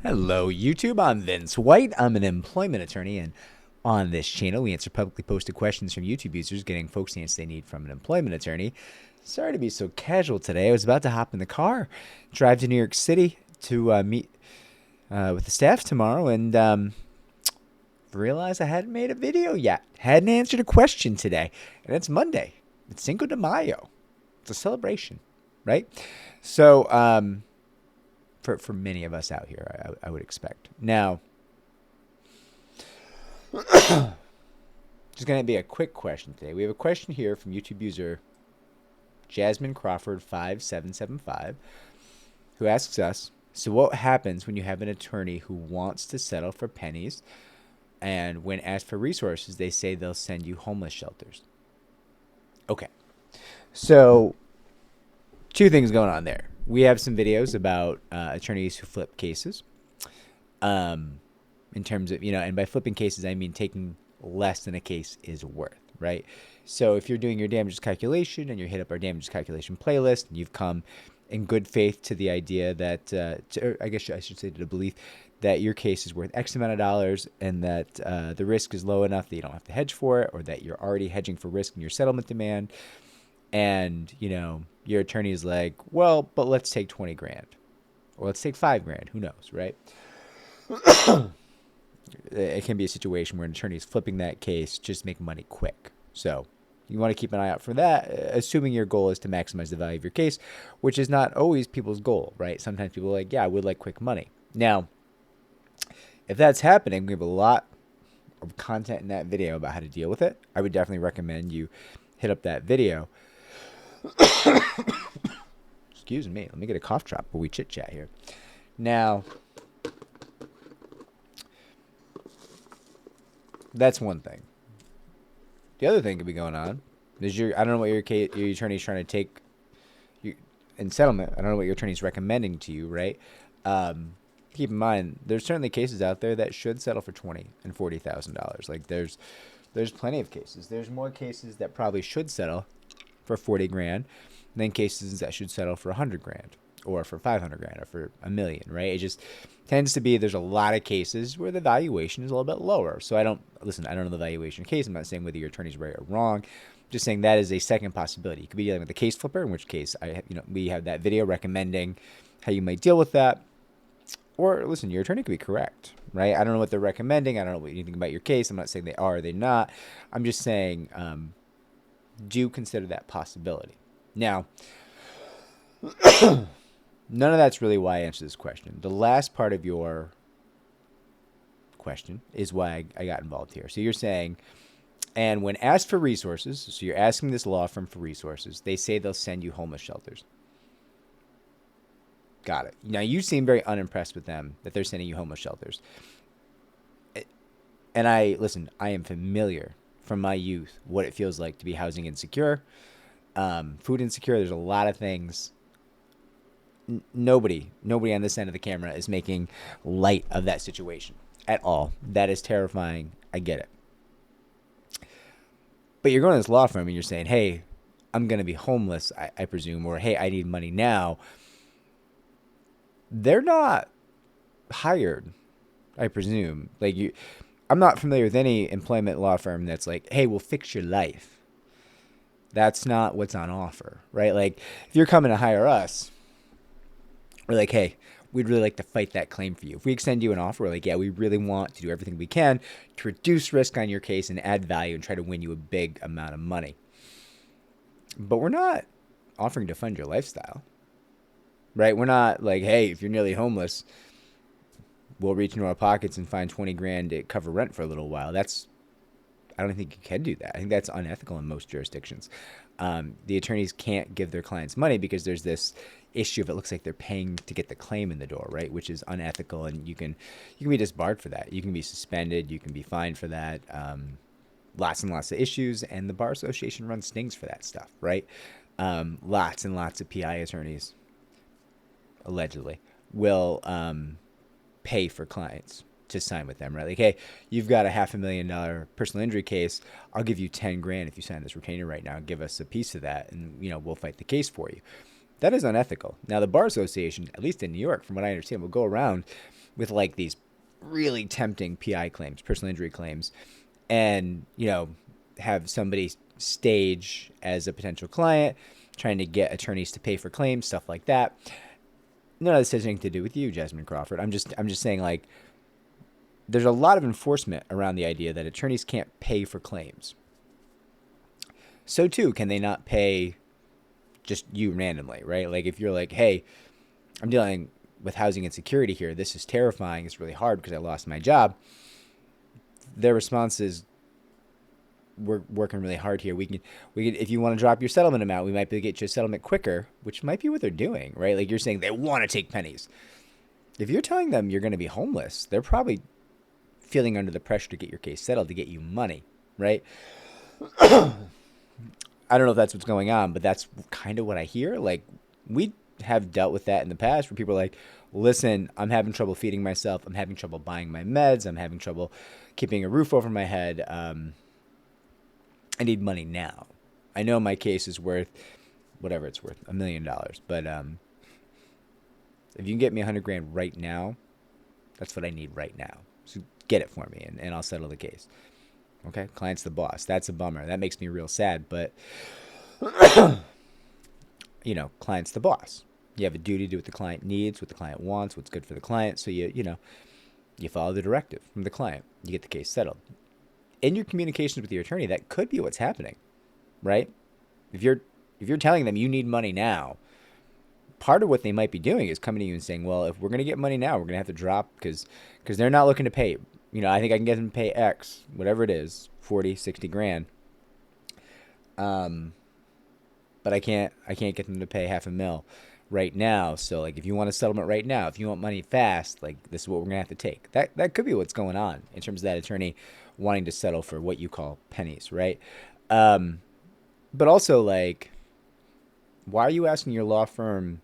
Hello, YouTube. I'm Vince White. I'm an employment attorney, and on this channel, we answer publicly posted questions from YouTube users, getting folks the answers they need from an employment attorney. Sorry to be so casual today. I was about to hop in the car, drive to New York City to meet with the staff tomorrow, and realized I hadn't made a video yet. Hadn't answered a question today, and it's Monday. It's Cinco de Mayo. It's a celebration, right? So, for many of us out here, I would expect. Now, just going to be a quick question today. We have a question here from YouTube user Jasmine Crawford 5775, who asks us, so what happens when you have an attorney who wants to settle for pennies, and when asked for resources, they say they'll send you homeless shelters? Okay, so two things going on there. We have some videos about attorneys who flip cases. In terms of, and by flipping cases, I mean taking less than a case is worth, right? So if you're doing your damages calculation and you hit up our damages calculation playlist and you've come in good faith to the idea that, I guess I should say to the belief that your case is worth X amount of dollars and that the risk is low enough that you don't have to hedge for it, or that you're already hedging for risk in your settlement demand, and, your attorney is like, well, but let's take 20 grand or let's take 5 grand. Who knows, right? It can be a situation where an attorney is flipping that case just to make money quick. So you want to keep an eye out for that, assuming your goal is to maximize the value of your case, which is not always people's goal, right? Sometimes people are like, yeah, I would like quick money. Now, if that's happening, we have a lot of content in that video about how to deal with it. I would definitely recommend you hit up that video. Excuse me. Let me get a cough drop while we chit chat here. Now, that's one thing. The other thing could be going on is I don't know what your attorney's trying to take you in settlement. I don't know what your attorney's recommending to you, right? Keep in mind, there's certainly cases out there that should settle for $20,000 and $40,000. Like there's plenty of cases. There's more cases that probably should settle for 40 grand than cases that should settle for 100 grand or for 500 grand or for $1 million, right? It just tends to be, there's a lot of cases where the valuation is a little bit lower. So I don't know the valuation case. I'm not saying whether your attorney's right or wrong. I'm just saying that is a second possibility. You could be dealing with a case flipper, in which case we have that video recommending how you might deal with that. Or listen, your attorney could be correct, right? I don't know what they're recommending. I don't know what you think about your case. I'm not saying they are or they're not. I'm just saying, do consider that possibility. Now, none of that's really why I answer this question. The last part of your question is why I got involved here. So you're saying, and when asked for resources, so you're asking this law firm for resources, they say they'll send you homeless shelters. Got it. Now, you seem very unimpressed with them, that they're sending you homeless shelters. And I am familiar from my youth what it feels like to be housing insecure, food insecure. There's a lot of things. Nobody on this end of the camera is making light of that situation at all. That is terrifying. I get it. But you're going to this law firm and you're saying, hey, I'm going to be homeless, I presume, or hey, I need money now. They're not hired, I presume. I'm not familiar with any employment law firm that's like, hey, we'll fix your life. That's not what's on offer, right? Like, if you're coming to hire us, we're like, hey, we'd really like to fight that claim for you. If we extend you an offer, we're like, yeah, we really want to do everything we can to reduce risk on your case and add value and try to win you a big amount of money. But we're not offering to fund your lifestyle, right? We're not like, hey, if you're nearly homeless, we'll reach into our pockets and find 20 grand to cover rent for a little while. I don't think you can do that. I think that's unethical in most jurisdictions. The attorneys can't give their clients money because there's this issue of it looks like they're paying to get the claim in the door, right? Which is unethical, and you can be disbarred for that. You can be suspended. You can be fined for that. Lots and lots of issues, and the Bar Association runs stings for that stuff, right? Lots and lots of PI attorneys, allegedly, will pay for clients to sign with them, right? Like, hey, you've got a $500,000 personal injury case. I'll give you 10 grand if you sign this retainer right now. Give us a piece of that, and we'll fight the case for you. That is unethical. Now, the Bar Association, at least in New York, from what I understand, will go around with like these really tempting PI claims, personal injury claims, and, have somebody stage as a potential client, trying to get attorneys to pay for claims, stuff like that. None of this has anything to do with you, Jasmine Crawford. I'm just saying, like, there's a lot of enforcement around the idea that attorneys can't pay for claims. So too, can they not pay just you randomly, right? Like if you're like, hey, I'm dealing with housing insecurity here. This is terrifying. It's really hard because I lost my job. Their response is, we're working really hard here. We can, if you want to drop your settlement amount, we might be able to get you a settlement quicker, which might be what they're doing, right? Like you're saying they want to take pennies. If you're telling them you're going to be homeless, they're probably feeling under the pressure to get your case settled, to get you money, right? I don't know if that's what's going on, but that's kind of what I hear. Like, we have dealt with that in the past where people are like, listen, I'm having trouble feeding myself. I'm having trouble buying my meds. I'm having trouble keeping a roof over my head. I need money now. I know my case is worth whatever it's worth, $1 million. But if you can get me $100,000 right now, that's what I need right now. So get it for me, and I'll settle the case. Okay, client's the boss. That's a bummer. That makes me real sad, but client's the boss. You have a duty to do what the client needs, what the client wants, what's good for the client. So you follow the directive from the client. You get the case settled. In your communications with your attorney, that could be what's happening, right? If you're telling them you need money now, part of what they might be doing is coming to you and saying, well, if we're going to get money now, we're going to have to drop because they're not looking to pay. I think I can get them to pay X, whatever it is, 40, 60 grand. But I can't get them to pay $500,000 right now. So like, if you want a settlement right now, if you want money fast, like this is what we're going to have to take. That could be what's going on in terms of that attorney wanting to settle for what you call pennies, right? But also, like, why are you asking your law firm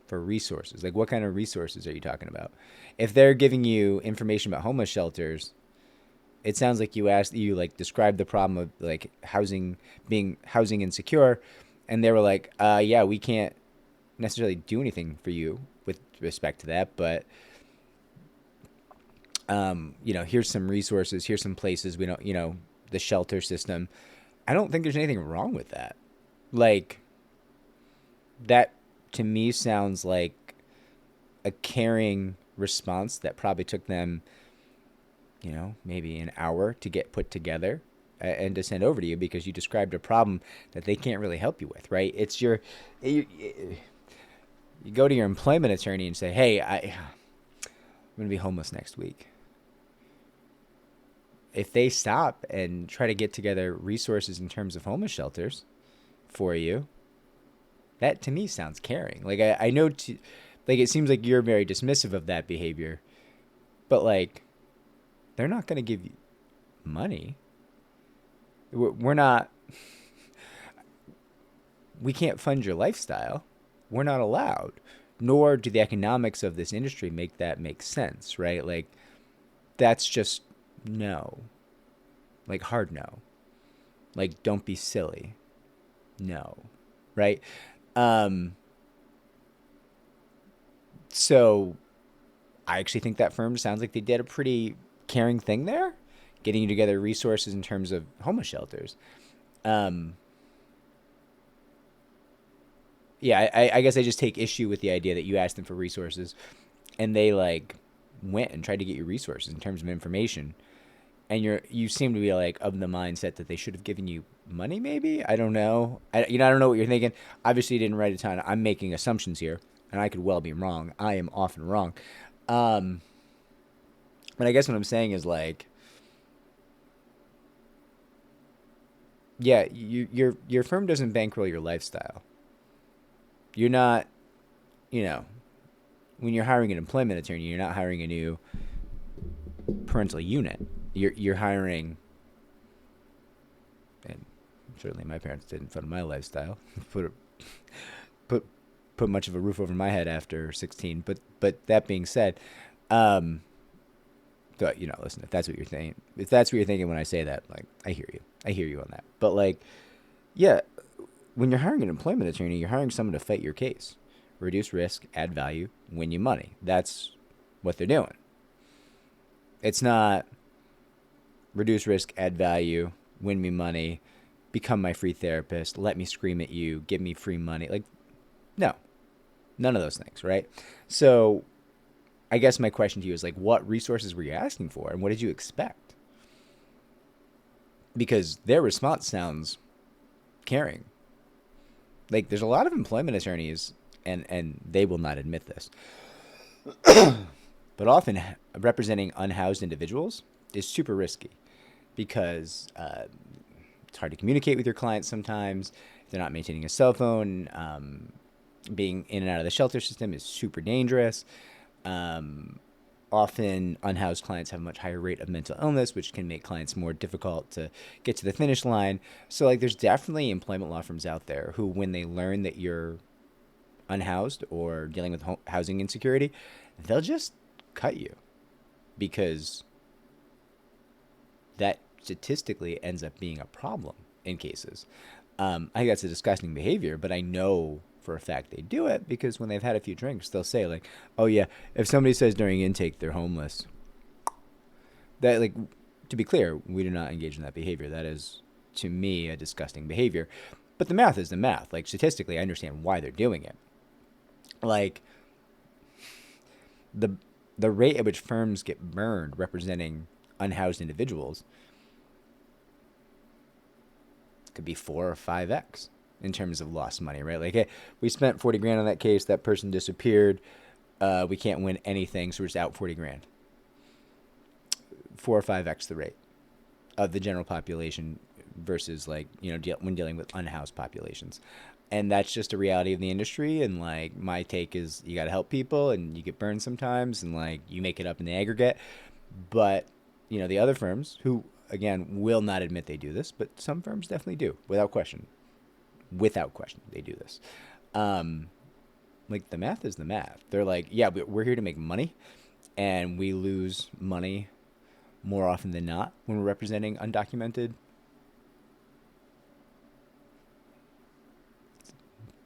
for resources? Like, what kind of resources are you talking about? If they're giving you information about homeless shelters, it sounds like you described the problem of like being housing insecure, and they were like, yeah, we can't necessarily do anything for you with respect to that, but here's some resources, here's some places we don't, the shelter system. I don't think there's anything wrong with that. Like, that to me sounds like a caring response that probably took them, maybe an hour to get put together and to send over to you because you described a problem that they can't really help you with, right? It's you go to your employment attorney and say, hey, I'm going to be homeless next week. If they stop and try to get together resources in terms of homeless shelters for you, that to me sounds caring. Like, I know, it seems like you're very dismissive of that behavior, but like, they're not going to give you money. We're not, we can't fund your lifestyle. We're not allowed, nor do the economics of this industry make that make sense, right? Like, that's just no. Like, hard no. Like, don't be silly. No. Right? So I actually think that firm sounds like they did a pretty caring thing there, getting you together resources in terms of homeless shelters. Yeah, I guess I just take issue with the idea that you asked them for resources and they like went and tried to get you resources in terms of information. And you seem to be like of the mindset that they should have given you money, maybe? I don't know. I don't know what you're thinking. Obviously, you didn't write a ton. I'm making assumptions here, and I could well be wrong. I am often wrong. But I guess what I'm saying is like, yeah, your firm doesn't bankroll your lifestyle. You're not, when you're hiring an employment attorney, you're not hiring a new parental unit. You're hiring, and certainly my parents didn't fund my lifestyle, put much of a roof over my head after 16. But that being said, listen, if that's what you're thinking when I say that, like, I hear you on that. But like, yeah, when you're hiring an employment attorney, you're hiring someone to fight your case, reduce risk, add value, win you money. That's what they're doing. It's not reduce risk, add value, win me money, become my free therapist, let me scream at you, give me free money. Like, no, none of those things, right? So I guess my question to you is like, what resources were you asking for and what did you expect? Because their response sounds caring. Like, there's a lot of employment attorneys, and they will not admit this, but often representing unhoused individuals is super risky because it's hard to communicate with your clients sometimes. If they're not maintaining a cell phone, being in and out of the shelter system is super dangerous. Often unhoused clients have a much higher rate of mental illness, which can make clients more difficult to get to the finish line. So like there's definitely employment law firms out there who, when they learn that you're unhoused or dealing with housing insecurity, they'll just cut you because that statistically ends up being a problem in cases. I think that's a disgusting behavior, but I know for a fact they do it because when they've had a few drinks, they'll say like, oh yeah, if somebody says during intake they're homeless, that, like, to be clear, we do not engage in that behavior. That is, to me, a disgusting behavior. But the math is the math. Like, statistically, I understand why they're doing it. Like, the rate at which firms get burned representing unhoused individuals could be 4 or 5x in terms of lost money, right? Like, hey, we spent 40 grand on that case. That person disappeared. We can't win anything, so we're just out 40 grand. 4 or 5x the rate of the general population versus, like, you know, when dealing with unhoused populations. And that's just a reality of the industry. And like, my take is you got to help people, and you get burned sometimes, and like, you make it up in the aggregate. But, you know, the other firms who, again, will not admit they do this, but some firms definitely do, without question. Without question, they do this. Like, the math is the math. They're like, yeah, we're here to make money, and we lose money more often than not when we're representing undocumented.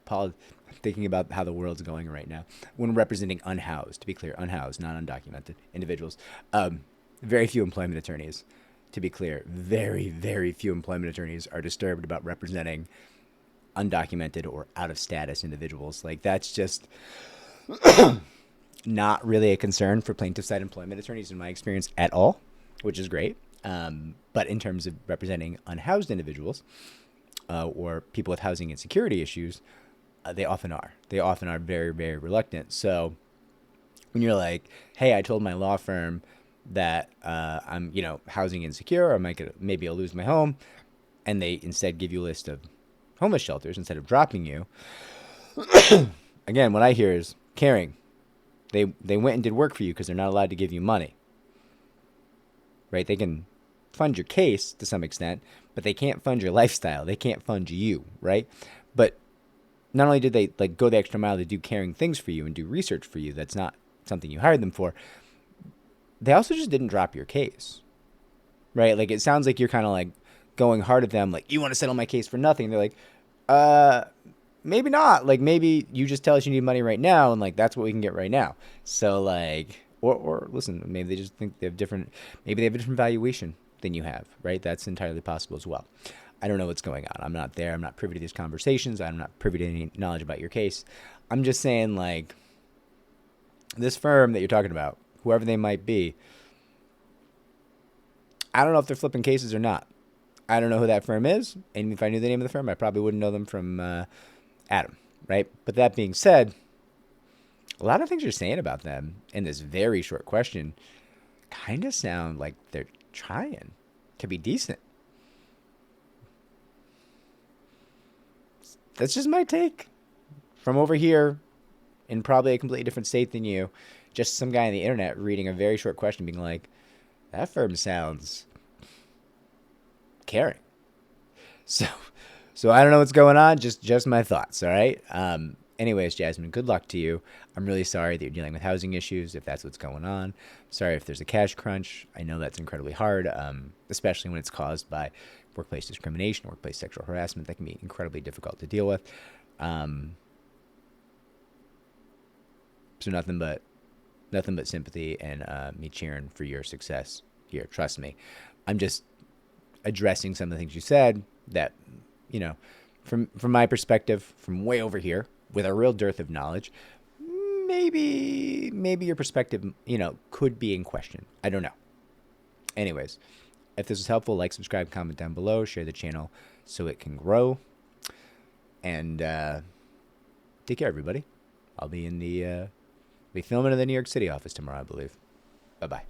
Paul, thinking about how the world's going right now. When representing unhoused, to be clear, unhoused, not undocumented individuals. Very few employment attorneys, to be clear, very, very few employment attorneys are disturbed about representing undocumented or out of status individuals. Like, that's just not really a concern for plaintiff side employment attorneys in my experience at all, which is great. But in terms of representing unhoused individuals or people with housing insecurity issues, they often are. They often are very, very reluctant. So when you're like, hey, I told my law firm that I'm, you know, housing insecure, or maybe I'll lose my home, and they instead give you a list of homeless shelters instead of dropping you. Again, what I hear is caring. They went and did work for you because they're not allowed to give you money. Right? They can fund your case to some extent, but they can't fund your lifestyle. They can't fund you, right? But not only did they like go the extra mile to do caring things for you and do research for you, that's not something you hired them for. They also just didn't drop your case, right? Like, it sounds like you're kind of like going hard at them, like, you want to settle my case for nothing. They're like, maybe not. Like, maybe you just tell us you need money right now, and like, that's what we can get right now. So like, or listen, maybe they just think maybe they have a different valuation than you have, right? That's entirely possible as well. I don't know what's going on. I'm not there. I'm not privy to these conversations. I'm not privy to any knowledge about your case. I'm just saying, like, this firm that you're talking about, whoever they might be, I don't know if they're flipping cases or not. I don't know who that firm is. And if I knew the name of the firm, I probably wouldn't know them from Adam, right? But that being said, a lot of things you're saying about them in this very short question kind of sound like they're trying to be decent. That's just my take from over here in probably a completely different state than you. Just some guy on the internet reading a very short question being like, that firm sounds caring. So I don't know what's going on. Just my thoughts. All right. Anyways, Jasmine, good luck to you. I'm really sorry that you're dealing with housing issues, if that's what's going on. Sorry if there's a cash crunch. I know that's incredibly hard, especially when it's caused by workplace discrimination, workplace sexual harassment. That can be incredibly difficult to deal with. So nothing but sympathy and me cheering for your success here. Trust me. I'm just addressing some of the things you said that, you know, from my perspective, from way over here with a real dearth of knowledge, maybe your perspective, you know, could be in question. I don't know. Anyways, if this was helpful, like, subscribe, comment down below, share the channel so it can grow. And take care, everybody. I'll be in the be filming in the New York City office tomorrow, I believe. Bye-bye.